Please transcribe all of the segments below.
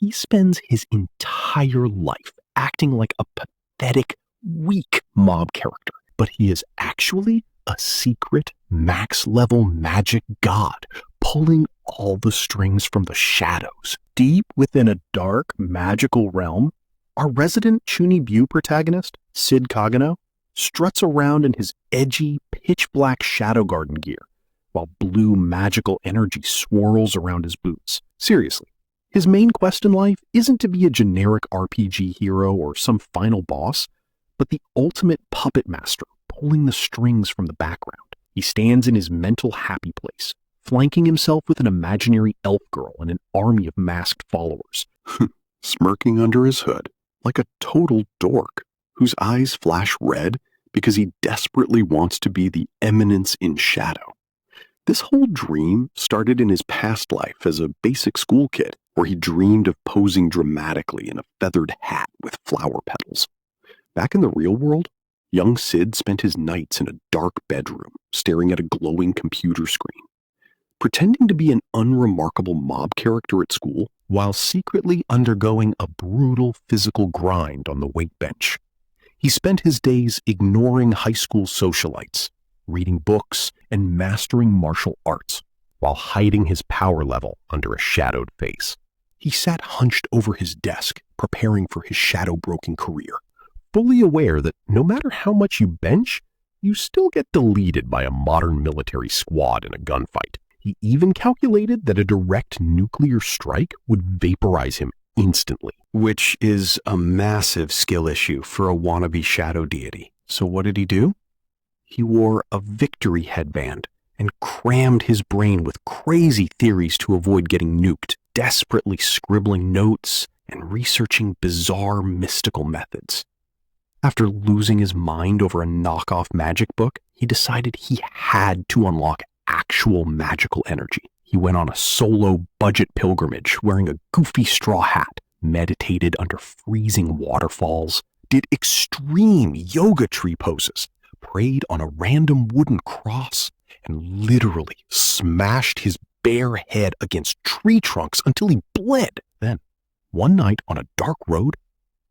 he spends his entire life acting like a pathetic, weak mob character, but he is actually a secret max-level magic god, pulling all the strings from the shadows. Deep within a dark, magical realm, our resident Chuni Bu protagonist, Cid Kagenou, struts around in his edgy, pitch-black Shadow Garden gear, while blue magical energy swirls around his boots. Seriously, his main quest in life isn't to be a generic RPG hero or some final boss, but the ultimate puppet master pulling the strings from the background. He stands in his mental happy place, flanking himself with an imaginary elf girl and an army of masked followers. Smirking under his hood, like a total dork, whose eyes flash red because he desperately wants to be the Eminence in shadow. This whole dream started in his past life as a basic school kid, where he dreamed of posing dramatically in a feathered hat with flower petals. Back in the real world, young Cid spent his nights in a dark bedroom, staring at a glowing computer screen, pretending to be an unremarkable mob character at school, while secretly undergoing a brutal physical grind on the weight bench. He spent his days ignoring high school socialites, reading books, and mastering martial arts, while hiding his power level under a shadowed face. He sat hunched over his desk, preparing for his shadow-broken career, fully aware that no matter how much you bench, you still get deleted by a modern military squad in a gunfight. He even calculated that a direct nuclear strike would vaporize him instantly. Which is a massive skill issue for a wannabe shadow deity. So what did he do? He wore a victory headband and crammed his brain with crazy theories to avoid getting nuked, desperately scribbling notes and researching bizarre mystical methods. After losing his mind over a knockoff magic book, he decided he had to unlock actual magical energy. He went on a solo budget pilgrimage wearing a goofy straw hat, meditated under freezing waterfalls, did extreme yoga tree poses, prayed on a random wooden cross, and literally smashed his bare head against tree trunks until he bled. Then, one night on a dark road,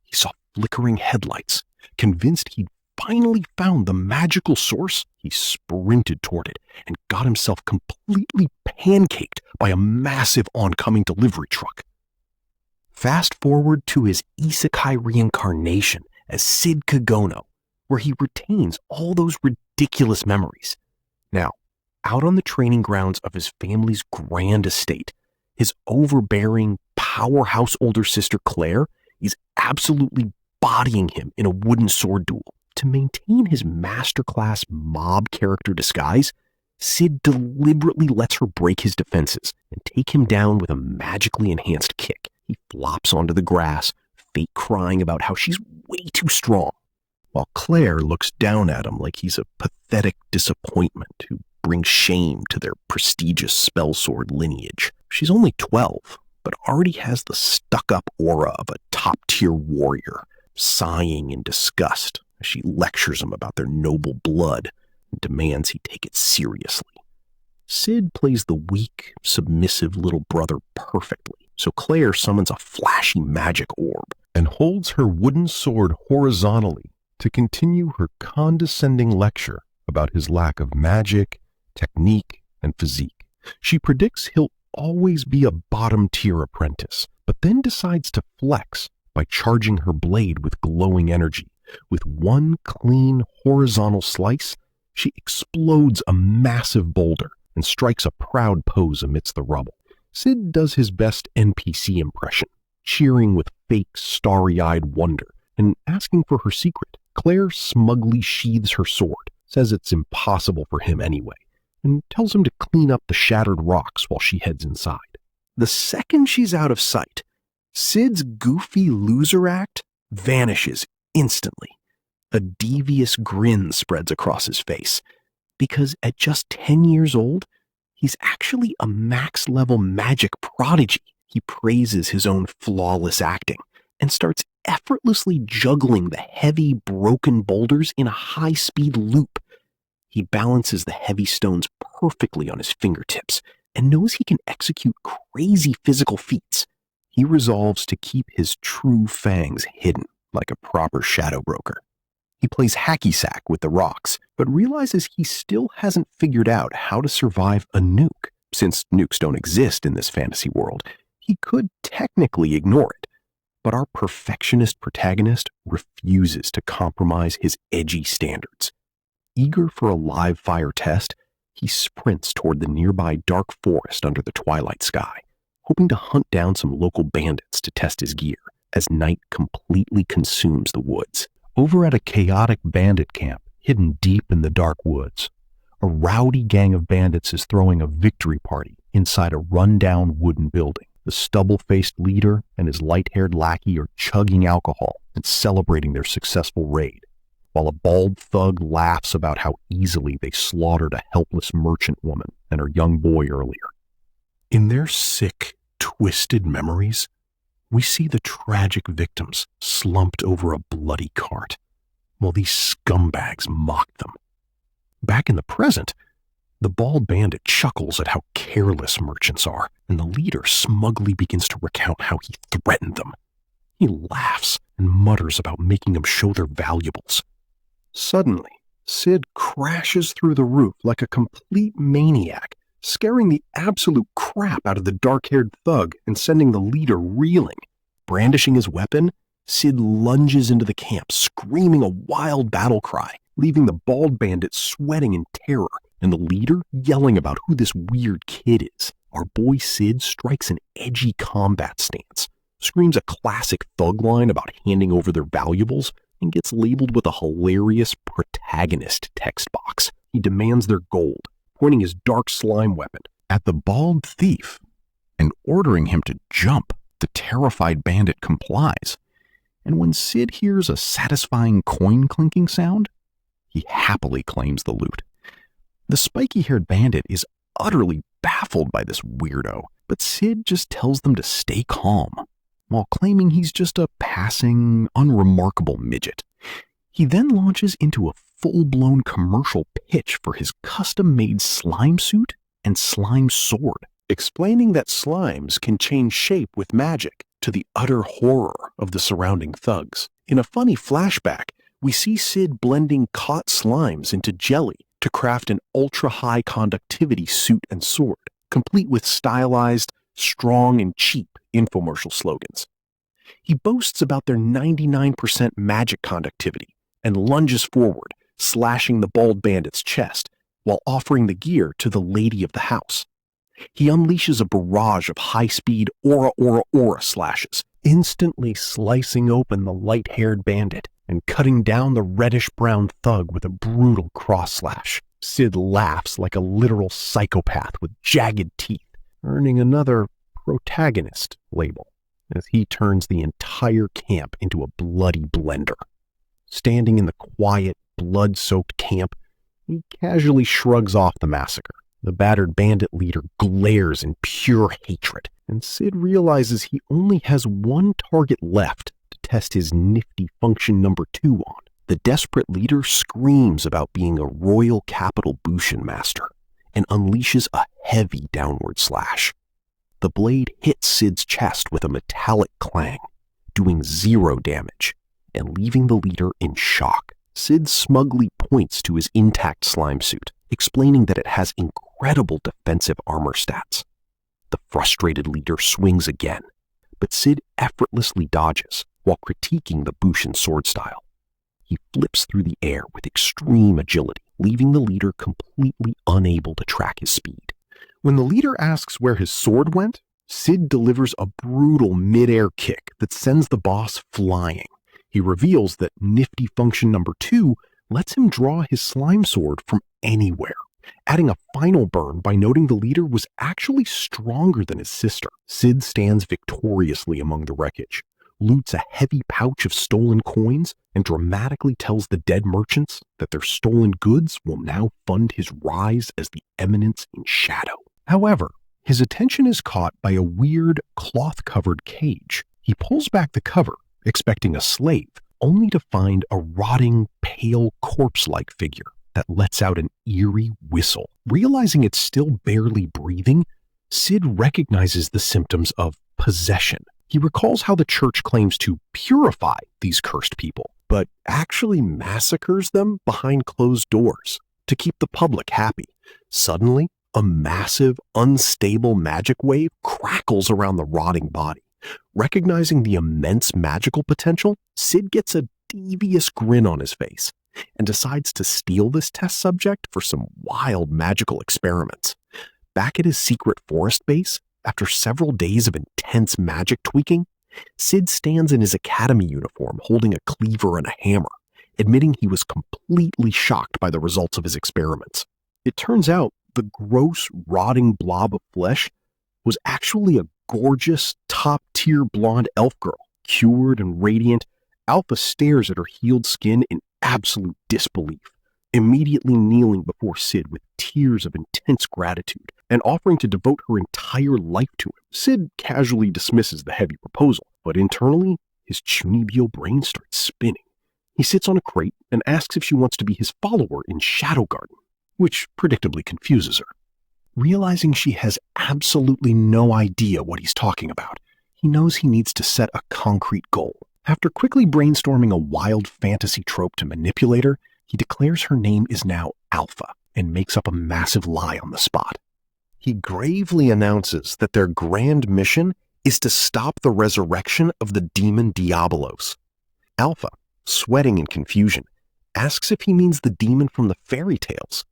he saw flickering headlights. Convinced he'd finally found the magical source, he sprinted toward it and got himself completely pancaked by a massive oncoming delivery truck. Fast forward to his isekai reincarnation as Cid Kagenou, where he retains all those ridiculous memories. Now, out on the training grounds of his family's grand estate, his overbearing, powerhouse older sister Claire is absolutely bodying him in a wooden sword duel. To maintain his masterclass mob character disguise, Cid deliberately lets her break his defenses and take him down with a magically enhanced kick. He flops onto the grass, fake crying about how she's way too strong, while Claire looks down at him like he's a pathetic disappointment who brings shame to their prestigious spellsword lineage. She's only 12, but already has the stuck-up aura of a top-tier warrior, sighing in disgust as she lectures him about their noble blood and demands he take it seriously. Cid plays the weak, submissive little brother perfectly, so Claire summons a flashy magic orb and holds her wooden sword horizontally to continue her condescending lecture about his lack of magic, technique, and physique. She predicts he'll always be a bottom-tier apprentice, but then decides to flex by charging her blade with glowing energy. With one clean horizontal slice, she explodes a massive boulder and strikes a proud pose amidst the rubble. Cid does his best NPC impression, cheering with fake starry-eyed wonder and asking for her secret. Claire smugly sheathes her sword, says it's impossible for him anyway, and tells him to clean up the shattered rocks while she heads inside. The second she's out of sight, Cid's goofy loser act vanishes instantly. A devious grin spreads across his face, because at just 10 years old, he's actually a max-level magic prodigy. He praises his own flawless acting and starts effortlessly juggling the heavy, broken boulders in a high-speed loop. He balances the heavy stones perfectly on his fingertips and knows he can execute crazy physical feats. He resolves to keep his true fangs hidden like a proper shadow broker. He plays hacky-sack with the rocks, but realizes he still hasn't figured out how to survive a nuke. Since nukes don't exist in this fantasy world, he could technically ignore it. But our perfectionist protagonist refuses to compromise his edgy standards. Eager for a live fire test, he sprints toward the nearby dark forest under the twilight sky, hoping to hunt down some local bandits to test his gear as night completely consumes the woods. Over at a chaotic bandit camp hidden deep in the dark woods, a rowdy gang of bandits is throwing a victory party inside a run-down wooden building. The stubble-faced leader and his light-haired lackey are chugging alcohol and celebrating their successful raid, while a bald thug laughs about how easily they slaughtered a helpless merchant woman and her young boy earlier. In their sick, twisted memories, we see the tragic victims slumped over a bloody cart, while these scumbags mock them. Back in the present, the bald bandit chuckles at how careless merchants are, and the leader smugly begins to recount how he threatened them. He laughs and mutters about making them show their valuables. Suddenly, Cid crashes through the roof like a complete maniac, scaring the absolute crap out of the dark-haired thug and sending the leader reeling. Brandishing his weapon, Cid lunges into the camp, screaming a wild battle cry, leaving the bald bandit sweating in terror and the leader yelling about who this weird kid is. Our boy Cid strikes an edgy combat stance, screams a classic thug line about handing over their valuables, and gets labeled with a hilarious protagonist text box. He demands their gold, pointing his dark slime weapon at the bald thief and ordering him to jump. The terrified bandit complies, and when Cid hears a satisfying coin-clinking sound, he happily claims the loot. The spiky-haired bandit is utterly baffled by this weirdo, but Cid just tells them to stay calm, while claiming he's just a passing, unremarkable midget. He then launches into a full-blown commercial pitch for his custom-made slime suit and slime sword, explaining that slimes can change shape with magic, to the utter horror of the surrounding thugs. In a funny flashback, we see Cid blending caught slimes into jelly to craft an ultra-high conductivity suit and sword, complete with stylized, strong and cheap infomercial slogans. He boasts about their 99% magic conductivity and lunges forward, slashing the bald bandit's chest while offering the gear to the lady of the house. He unleashes a barrage of high-speed aura slashes, instantly slicing open the light-haired bandit and cutting down the reddish-brown thug with a brutal cross-slash. Cid laughs like a literal psychopath with jagged teeth, earning another protagonist label as he turns the entire camp into a bloody blender. Standing in the quiet, blood-soaked camp, he casually shrugs off the massacre. The battered bandit leader glares in pure hatred, and Cid realizes he only has one target left to test his nifty function number 2 on. The desperate leader screams about being a royal capital Bushin master and unleashes a heavy downward slash. The blade hits Cid's chest with a metallic clang, doing 0 damage and leaving the leader in shock. Cid smugly points to his intact slime suit, explaining that it has incredible defensive armor stats. The frustrated leader swings again, but Cid effortlessly dodges while critiquing the Bushin sword style. He flips through the air with extreme agility, leaving the leader completely unable to track his speed. When the leader asks where his sword went, Cid delivers a brutal mid-air kick that sends the boss flying. He reveals that nifty function number 2 lets him draw his slime sword from anywhere, adding a final burn by noting the leader was actually stronger than his sister. Cid stands victoriously among the wreckage, loots a heavy pouch of stolen coins, and dramatically tells the dead merchants that their stolen goods will now fund his rise as the Eminence in shadow. However, his attention is caught by a weird, cloth-covered cage. He pulls back the cover, expecting a slave, only to find a rotting, pale, corpse-like figure that lets out an eerie whistle. Realizing it's still barely breathing, Cid recognizes the symptoms of possession. He recalls how the church claims to purify these cursed people, but actually massacres them behind closed doors to keep the public happy. Suddenly, a massive, unstable magic wave crackles around the rotting body. Recognizing the immense magical potential, Cid gets a devious grin on his face and decides to steal this test subject for some wild magical experiments. Back at his secret forest base, after several days of intense magic tweaking, Cid stands in his academy uniform holding a cleaver and a hammer, admitting he was completely shocked by the results of his experiments. It turns out the gross, rotting blob of flesh was actually a gorgeous, top-tier blonde elf girl. Cured and radiant, Alpha stares at her healed skin in absolute disbelief, immediately kneeling before Cid with tears of intense gratitude and offering to devote her entire life to him. Cid casually dismisses the heavy proposal, but internally, his Chunibyo brain starts spinning. He sits on a crate and asks if she wants to be his follower in Shadow Garden, which predictably confuses her. Realizing she has absolutely no idea what he's talking about, he knows he needs to set a concrete goal. After quickly brainstorming a wild fantasy trope to manipulate her, he declares her name is now Alpha and makes up a massive lie on the spot. He gravely announces that their grand mission is to stop the resurrection of the demon Diabolos. Alpha, sweating in confusion, asks if he means the demon from the fairy tales.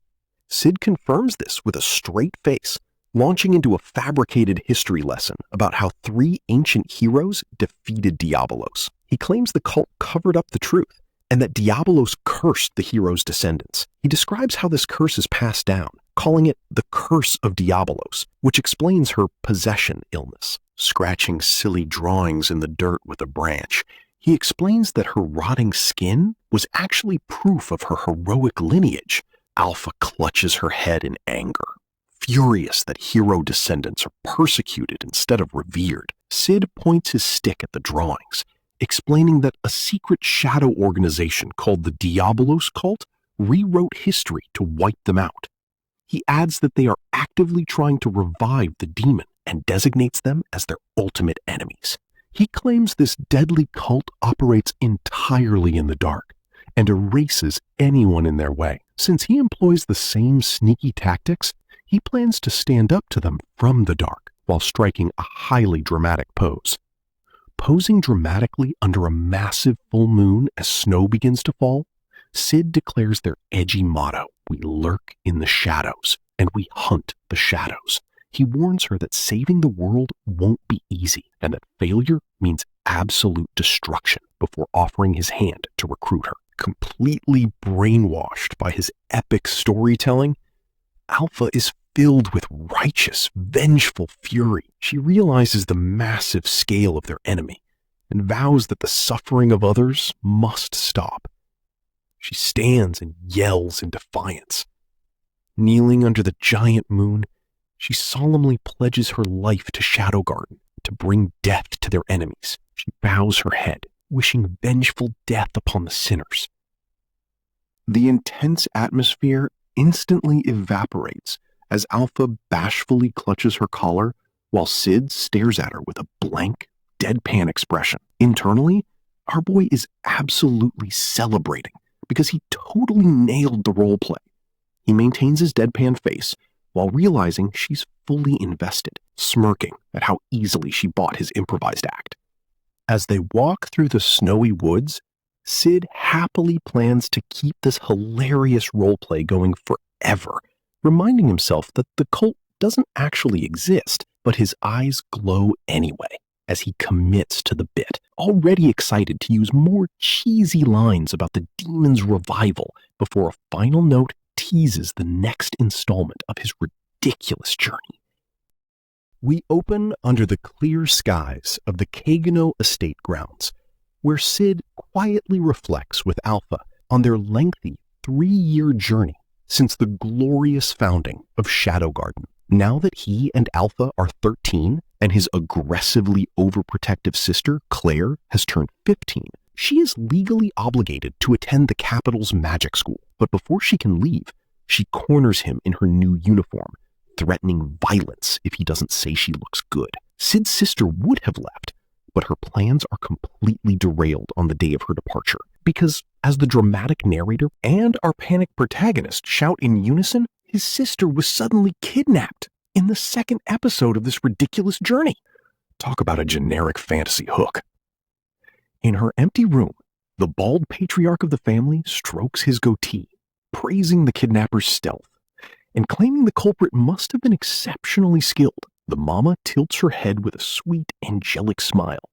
Cid confirms this with a straight face, launching into a fabricated history lesson about how 3 ancient heroes defeated Diabolos. He claims the cult covered up the truth and that Diabolos cursed the heroes' descendants. He describes how this curse is passed down, calling it the curse of Diabolos, which explains her possession illness. Scratching silly drawings in the dirt with a branch, he explains that her rotting skin was actually proof of her heroic lineage. Alpha clutches her head in anger, furious that hero descendants are persecuted instead of revered. Cid points his stick at the drawings, explaining that a secret shadow organization called the Diabolos Cult rewrote history to wipe them out. He adds that they are actively trying to revive the demon and designates them as their ultimate enemies. He claims this deadly cult operates entirely in the dark and erases anyone in their way. Since he employs the same sneaky tactics, he plans to stand up to them from the dark while striking a highly dramatic pose. Posing dramatically under a massive full moon as snow begins to fall, Cid declares their edgy motto, "We lurk in the shadows, and we hunt the shadows." He warns her that saving the world won't be easy, and that failure means absolute destruction before offering his hand to recruit her. Completely brainwashed by his epic storytelling, Alpha is filled with righteous, vengeful fury. She realizes the massive scale of their enemy and vows that the suffering of others must stop. She stands and yells in defiance. Kneeling under the giant moon, she solemnly pledges her life to Shadow Garden to bring death to their enemies. She bows her head, wishing vengeful death upon the sinners. The intense atmosphere instantly evaporates as Alpha bashfully clutches her collar while Cid stares at her with a blank, deadpan expression. Internally, our boy is absolutely celebrating because he totally nailed the roleplay. He maintains his deadpan face while realizing she's fully invested, smirking at how easily she bought his improvised act. As they walk through the snowy woods, Cid happily plans to keep this hilarious roleplay going forever, reminding himself that the cult doesn't actually exist, but his eyes glow anyway as he commits to the bit, already excited to use more cheesy lines about the demon's revival before a final note teases the next installment of his ridiculous journey. We open under the clear skies of the Kagenou estate grounds, where Cid quietly reflects with Alpha on their lengthy 3-year journey since the glorious founding of Shadow Garden. Now that he and Alpha are 13 and his aggressively overprotective sister, Claire, has turned 15, she is legally obligated to attend the capital's magic school. But before she can leave, she corners him in her new uniform, threatening violence if he doesn't say she looks good. Cid's sister would have left, But her plans are completely derailed on the day of her departure, because as the dramatic narrator and our panicked protagonist shout in unison, his sister was suddenly kidnapped in the second episode of this ridiculous journey. Talk about a generic fantasy hook. In her empty room, the bald patriarch of the family strokes his goatee, praising the kidnapper's stealth, and claiming the culprit must have been exceptionally skilled. The mama tilts her head with a sweet, angelic smile,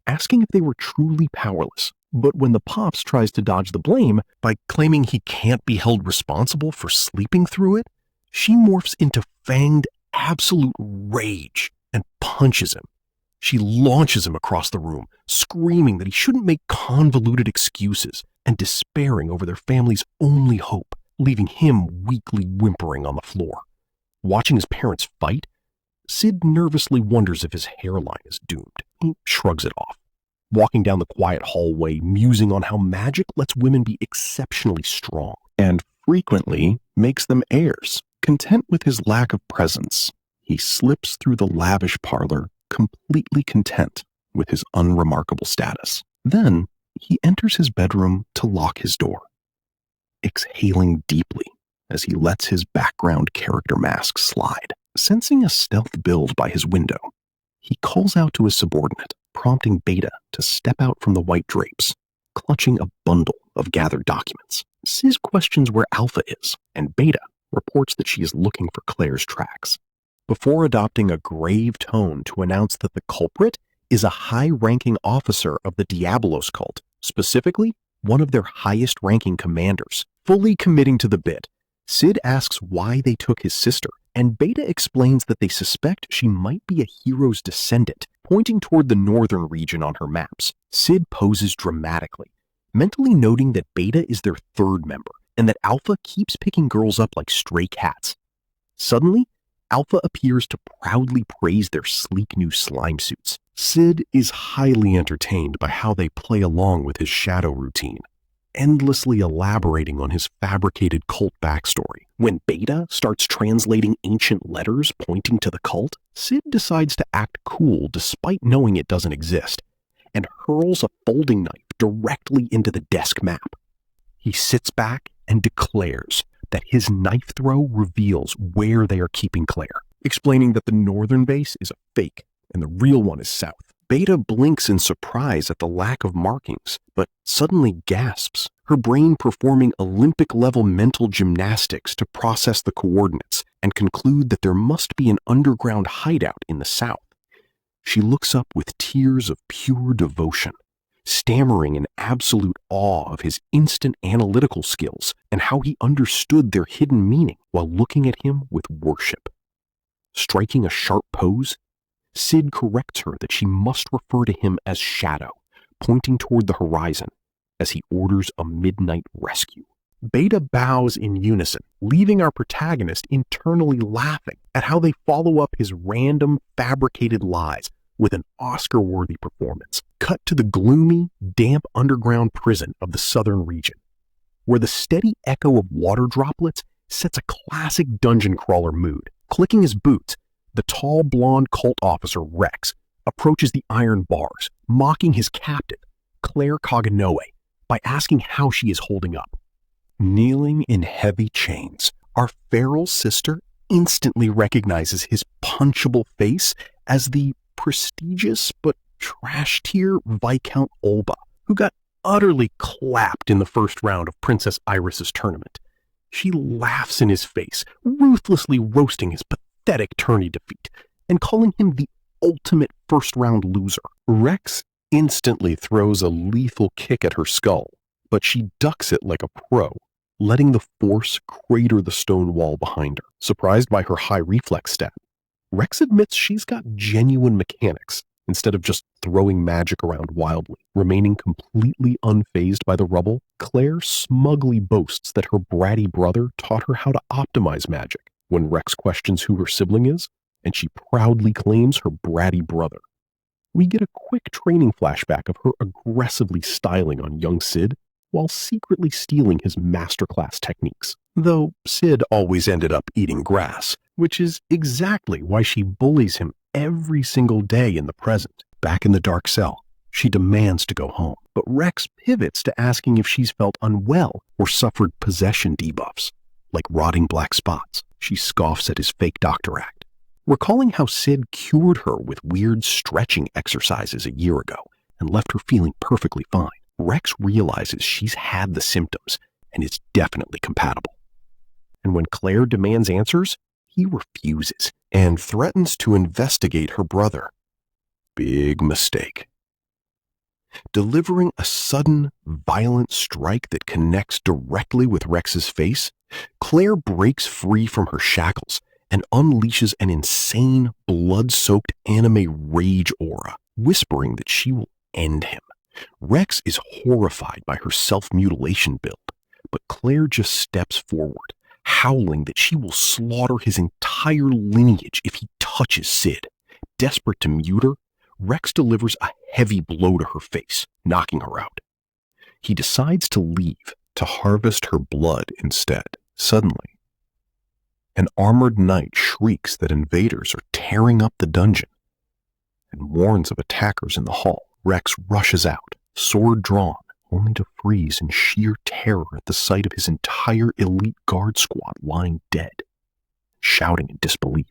asking if they were truly powerless. But when the pops tries to dodge the blame by claiming he can't be held responsible for sleeping through it, she morphs into fanged absolute rage and punches him. She launches him across the room, screaming that he shouldn't make convoluted excuses and despairing over their family's only hope, leaving him weakly whimpering on the floor. Watching his parents fight, Cid nervously wonders if his hairline is doomed. He shrugs it off, walking down the quiet hallway, musing on how magic lets women be exceptionally strong and frequently makes them heirs. Content with his lack of presence, he slips through the lavish parlor, completely content with his unremarkable status. Then he enters his bedroom to lock his door, exhaling deeply as he lets his background character mask slide. Sensing a stealth build by his window, he calls out to his subordinate, prompting Beta to step out from the white drapes, clutching a bundle of gathered documents. Cid questions where Alpha is, and Beta reports that she is looking for Claire's tracks, before adopting a grave tone to announce that the culprit is a high-ranking officer of the Diabolos Cult, specifically one of their highest-ranking commanders. Fully committing to the bit, Cid asks why they took his sister, and Beta explains that they suspect she might be a hero's descendant, pointing toward the northern region on her maps. Cid poses dramatically, mentally noting that Beta is their third member, and that Alpha keeps picking girls up like stray cats. Suddenly, Alpha appears to proudly praise their sleek new slime suits. Cid is highly entertained by how they play along with his shadow routine, endlessly elaborating on his fabricated cult backstory. When Beta starts translating ancient letters pointing to the cult, Cid decides to act cool despite knowing it doesn't exist, and hurls a folding knife directly into the desk map. He sits back and declares that his knife throw reveals where they are keeping Claire, explaining that the northern base is a fake and the real one is south. Beta blinks in surprise at the lack of markings, but suddenly gasps, her brain performing Olympic-level mental gymnastics to process the coordinates and conclude that there must be an underground hideout in the south. She looks up with tears of pure devotion, stammering in absolute awe of his instant analytical skills and how he understood their hidden meaning while looking at him with worship. Striking a sharp pose, Cid corrects her that she must refer to him as Shadow, pointing toward the horizon as he orders a midnight rescue. Beta bows in unison, leaving our protagonist internally laughing at how they follow up his random, fabricated lies with an Oscar-worthy performance. Cut to the gloomy, damp underground prison of the southern region, where the steady echo of water droplets sets a classic dungeon crawler mood. Clicking his boots, the tall blonde cult officer Rex approaches the iron bars, mocking his captain, Cid Kagenou, by asking how she is holding up. Kneeling in heavy chains, our feral sister instantly recognizes his punchable face as the prestigious but trash-tier Viscount Olba, who got utterly clapped in the first round of Princess Iris's tournament. She laughs in his face, ruthlessly roasting his pathetic tourney defeat and calling him the ultimate first-round loser. Rex instantly throws a lethal kick at her skull, but she ducks it like a pro, letting the force crater the stone wall behind her. Surprised by her high reflex stat, Rex admits she's got genuine mechanics instead of just throwing magic around wildly. Remaining completely unfazed by the rubble, Claire smugly boasts that her bratty brother taught her how to optimize magic when Rex questions who her sibling is, and she proudly claims her bratty brother. We get a quick training flashback of her aggressively styling on young Cid while secretly stealing his masterclass techniques. Though Cid always ended up eating grass, which is exactly why she bullies him every single day in the present. Back in the dark cell, she demands to go home, but Rex pivots to asking if she's felt unwell or suffered possession debuffs, like rotting black spots. She scoffs at his fake doctor act, recalling how Cid cured her with weird stretching exercises a year ago and left her feeling perfectly fine. Rex realizes she's had the symptoms and is definitely compatible. And when Claire demands answers, he refuses and threatens to investigate her brother. Big mistake. Delivering a sudden, violent strike that connects directly with Rex's face, Claire breaks free from her shackles and unleashes an insane, blood-soaked anime rage aura, whispering that she will end him. Rex is horrified by her self-mutilation build, but Claire just steps forward, howling that she will slaughter his entire lineage if he touches Cid. Desperate to mute her, Rex delivers a heavy blow to her face, knocking her out. He decides to leave to harvest her blood instead. Suddenly, an armored knight shrieks that invaders are tearing up the dungeon and warns of attackers in the hall. Rex rushes out, sword drawn, only to freeze in sheer terror at the sight of his entire elite guard squad lying dead, shouting in disbelief.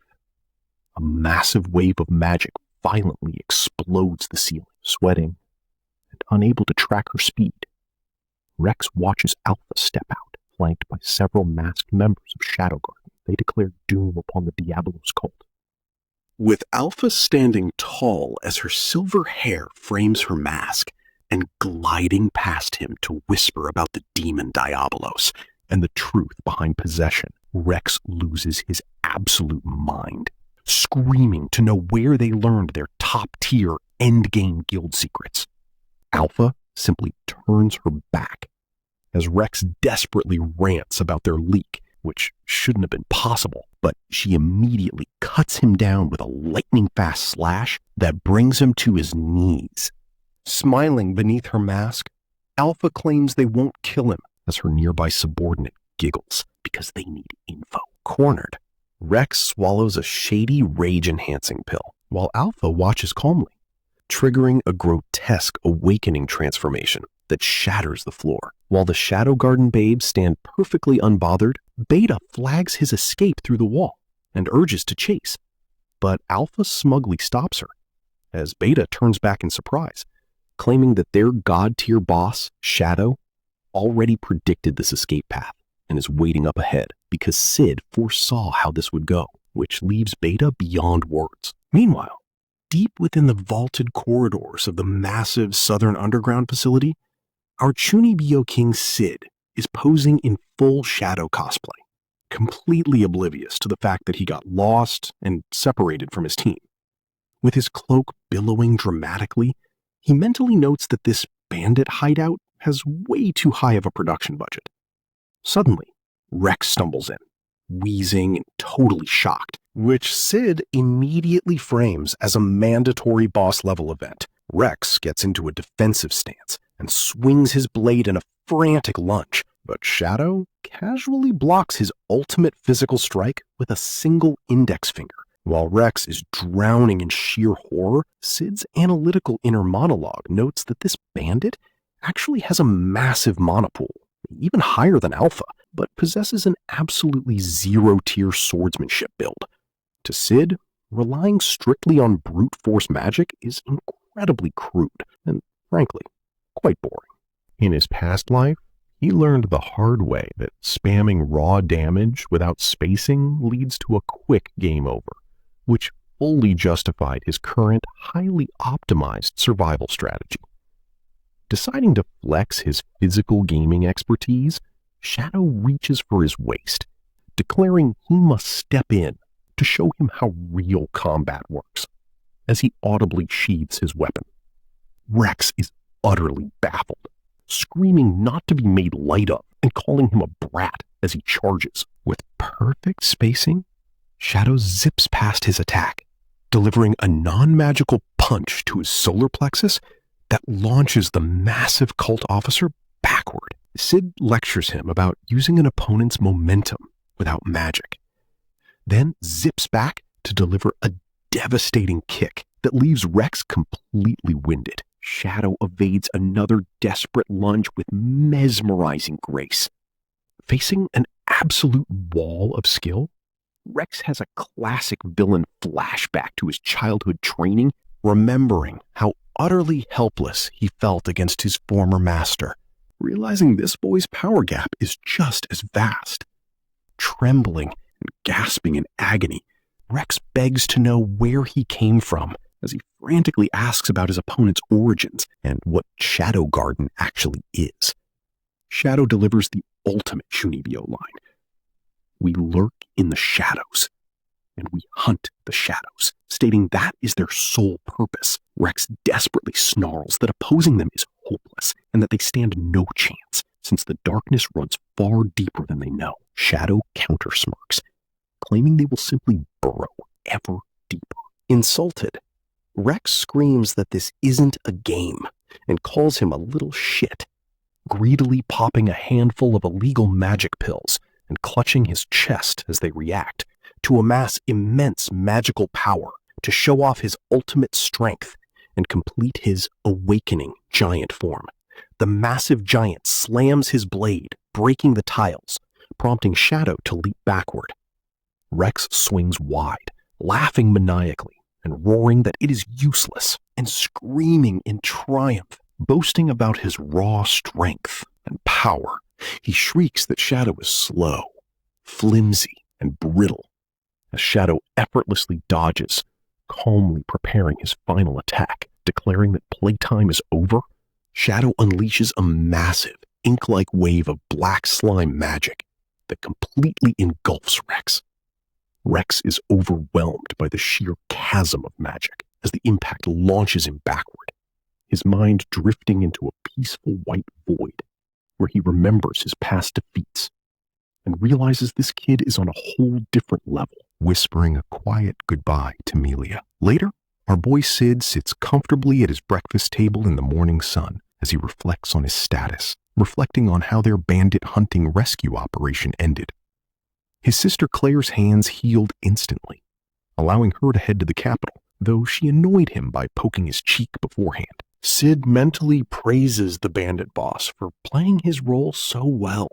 A massive wave of magic violently explodes the ceiling. Sweating and unable to track her speed, Rex watches Alpha step out, flanked by several masked members of Shadow Garden. They declare doom upon the Diabolos Cult. With Alpha standing tall as her silver hair frames her mask and gliding past him to whisper about the demon Diabolos and the truth behind possession, Rex loses his absolute mind, screaming to know where they learned their top-tier endgame guild secrets. Alpha simply turns her back as Rex desperately rants about their leak, which shouldn't have been possible, but she immediately cuts him down with a lightning-fast slash that brings him to his knees. Smiling beneath her mask, Alpha claims they won't kill him as her nearby subordinate giggles because they need info. Cornered, Rex swallows a shady rage-enhancing pill while Alpha watches calmly, triggering a grotesque awakening transformation that shatters the floor. While the Shadow Garden babes stand perfectly unbothered, Beta flags his escape through the wall and urges to chase, but Alpha smugly stops her as Beta turns back in surprise, claiming that their god-tier boss, Shadow, already predicted this escape path and is waiting up ahead because Cid foresaw how this would go, which leaves Beta beyond words. Meanwhile, deep within the vaulted corridors of the massive Southern Underground facility, our Chunibyo King Cid is posing in full Shadow cosplay, completely oblivious to the fact that he got lost and separated from his team. With his cloak billowing dramatically, he mentally notes that this bandit hideout has way too high of a production budget. Suddenly, Rex stumbles in, wheezing and totally shocked, which Cid immediately frames as a mandatory boss-level event. Rex gets into a defensive stance and swings his blade in a frantic lunge, but Shadow casually blocks his ultimate physical strike with a single index finger. While Rex is drowning in sheer horror, Cid's analytical inner monologue notes that this bandit actually has a massive mana pool, even higher than Alpha, but possesses an absolutely zero-tier swordsmanship build. To Cid, relying strictly on brute force magic is incredibly crude and, frankly, quite boring. In his past life, he learned the hard way that spamming raw damage without spacing leads to a quick game over, which fully justified his current highly optimized survival strategy. Deciding to flex his physical gaming expertise, Shadow reaches for his waist, declaring he must step in to show him how real combat works, as he audibly sheathes his weapon. Rex is utterly baffled, screaming not to be made light of and calling him a brat as he charges. With perfect spacing, Shadow zips past his attack, delivering a non-magical punch to his solar plexus that launches the massive cult officer backward. Cid lectures him about using an opponent's momentum without magic, then zips back to deliver a devastating kick that leaves Rex completely winded. Shadow evades another desperate lunge with mesmerizing grace. Facing an absolute wall of skill, Rex has a classic villain flashback to his childhood training, remembering how utterly helpless he felt against his former master, realizing this boy's power gap is just as vast. Trembling and gasping in agony, Rex begs to know where he came from as he frantically asks about his opponent's origins and what Shadow Garden actually is. Shadow delivers the ultimate Shunibyo line. We lurk in the shadows, and we hunt the shadows, stating that is their sole purpose. Rex desperately snarls that opposing them is hopeless, and that they stand no chance, since the darkness runs far deeper than they know. Shadow countersmirks, claiming they will simply burrow ever deeper. Insulted, Rex screams that this isn't a game, and calls him a little shit, greedily popping a handful of illegal magic pills and clutching his chest as they react, to amass immense magical power to show off his ultimate strength and complete his awakening giant form. The massive giant slams his blade, breaking the tiles, prompting Shadow to leap backward. Rex swings wide, laughing maniacally and roaring that it is useless, and screaming in triumph, boasting about his raw strength and power. He shrieks that Shadow is slow, flimsy, and brittle, as Shadow effortlessly dodges, calmly preparing his final attack. Declaring that playtime is over, Shadow unleashes a massive, ink-like wave of black slime magic that completely engulfs Rex. Rex is overwhelmed by the sheer chasm of magic as the impact launches him backward, his mind drifting into a peaceful white void where he remembers his past defeats and realizes this kid is on a whole different level, whispering a quiet goodbye to Melia. Later, our boy Cid sits comfortably at his breakfast table in the morning sun as he reflects on his status, reflecting on how their bandit hunting rescue operation ended. His sister Claire's hands healed instantly, allowing her to head to the capital, though she annoyed him by poking his cheek beforehand. Cid mentally praises the bandit boss for playing his role so well,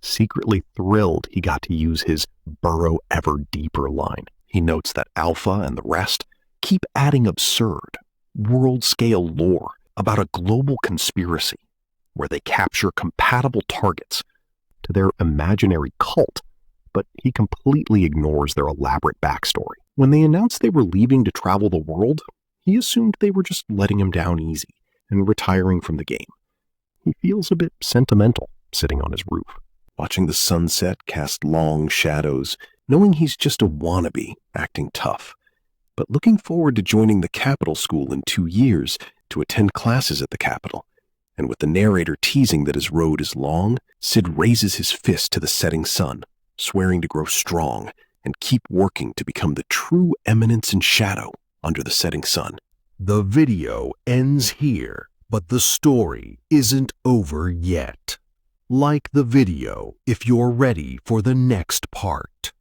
secretly thrilled he got to use his burrow ever deeper line. He notes that Alpha and the rest keep adding absurd, world-scale lore about a global conspiracy where they capture compatible targets to their imaginary cult, but he completely ignores their elaborate backstory. When they announced they were leaving to travel the world, he assumed they were just letting him down easy and retiring from the game. He feels a bit sentimental sitting on his roof, watching the sunset cast long shadows, knowing he's just a wannabe acting tough, but looking forward to joining the Capital School in 2 years to attend classes at the Capital. And with the narrator teasing that his road is long, Cid raises his fist to the setting sun, swearing to grow strong and keep working to become the true Eminence in Shadow under the setting sun. The video ends here, but the story isn't over yet. Like the video if you're ready for the next part.